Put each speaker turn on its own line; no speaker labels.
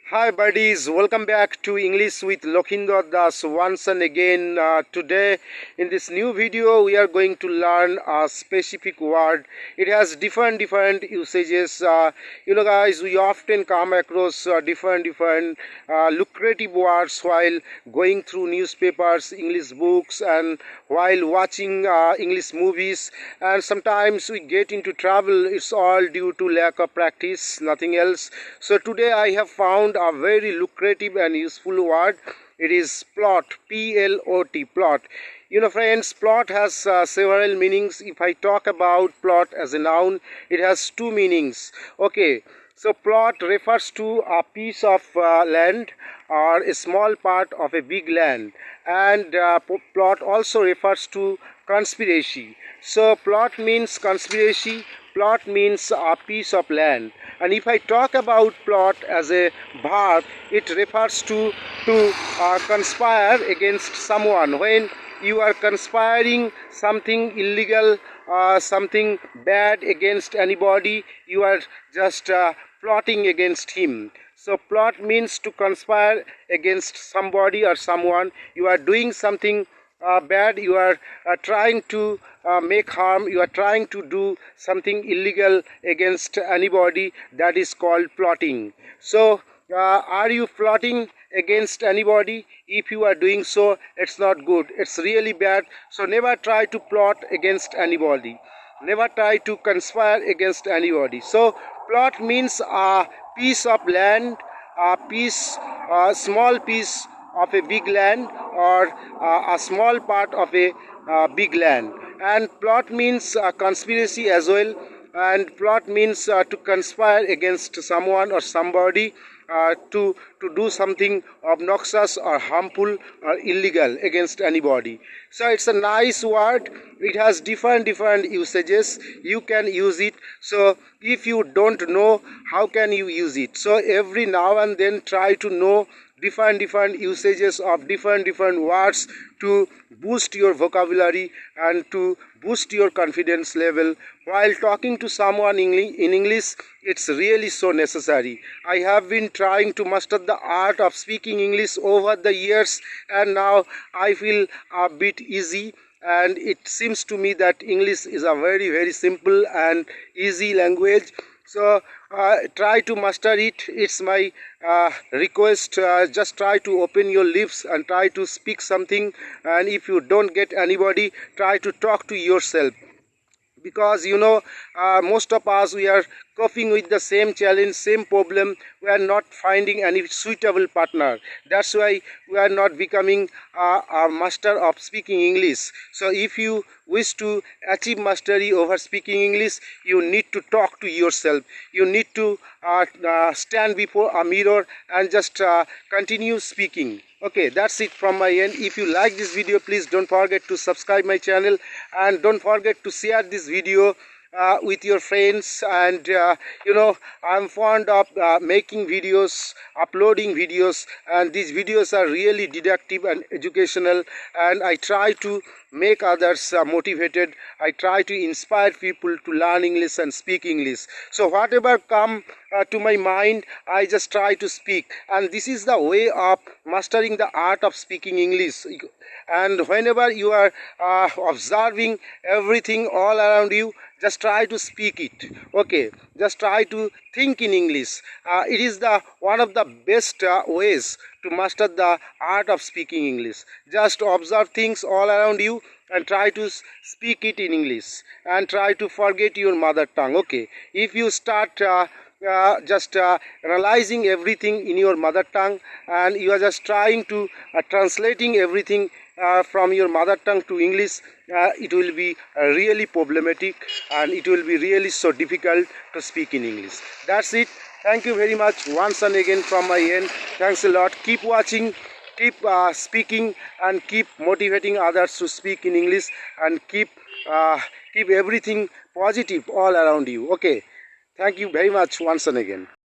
Hi buddies, welcome back to English with Lokhinder Das once and again. Today in this new video we are going to learn a specific word. It has different usages. Guys, we often come across different lucrative words while going through newspapers, English books, and while watching English movies, and sometimes we get into trouble. It's all due to lack of practice, nothing else. So today I have found a very lucrative and useful word. It is plot, P-L-O-T, plot. Friends, plot has several meanings. If I talk about plot as a noun, it has two meanings. Okay, so plot refers to a piece of land or a small part of a big land, and plot also refers to conspiracy. So plot means conspiracy, plot means a piece of land. And if I talk about plot as a verb, it refers to conspire against someone. When you are conspiring something illegal, something bad against anybody, you are just plotting against him. So plot means to conspire against somebody or someone. You are doing something bad, you are trying to make harm, you are trying to do something illegal against anybody. That is called plotting. So are you plotting against anybody? If you are doing so, it's not good, it's really bad. So never try to plot against anybody, never try to conspire against anybody. So plot means a piece of land, a small piece of a big land, or a small part of a big land. And plot means conspiracy as well, and plot means to conspire against someone or somebody, to do something obnoxious or harmful or illegal against anybody. So it's a nice word. It has different usages. You can use it. So if you don't know, how can you use it? So every now and then try to know different usages of different words to boost your vocabulary and to boost your confidence level while talking to someone in English. It's really so necessary. I have been trying to master the art of speaking English over the years, and now I feel a bit easy, and it seems to me that English is a very simple and easy language. So try to master it. It's my request. Just try to open your lips and try to speak something, and if you don't get anybody, try to talk to yourself. Because most of us, we are coping with the same challenge, same problem. We are not finding any suitable partner. That's why we are not becoming a master of speaking English. So if you wish to achieve mastery over speaking English, you need to talk to yourself. You need to stand before a mirror and just continue speaking. Okay, that's it from my end. If you like this video, please don't forget to subscribe my channel, and don't forget to share this video with your friends. And I'm fond of making videos, uploading videos, and these videos are really deductive and educational, and I try to make others motivated. I try to inspire people to learn English and speak English. So whatever come to my mind, I just try to speak, and this is the way of mastering the art of speaking English. And whenever you are observing everything all around you, just try to speak it. Okay, just try to think in English. It is the one of the best ways to master the art of speaking English. Just observe things all around you and try to speak it in English, and try to forget your mother tongue. Okay, if you start just analyzing everything in your mother tongue, and you are just trying to translating everything from your mother tongue to English, it will be really problematic, and it will be really so difficult to speak in English. That's it. Thank you very much once and again from my end. Thanks a lot. Keep watching, keep speaking, and keep motivating others to speak in English, and keep everything positive all around you. Okay, thank you very much once and again.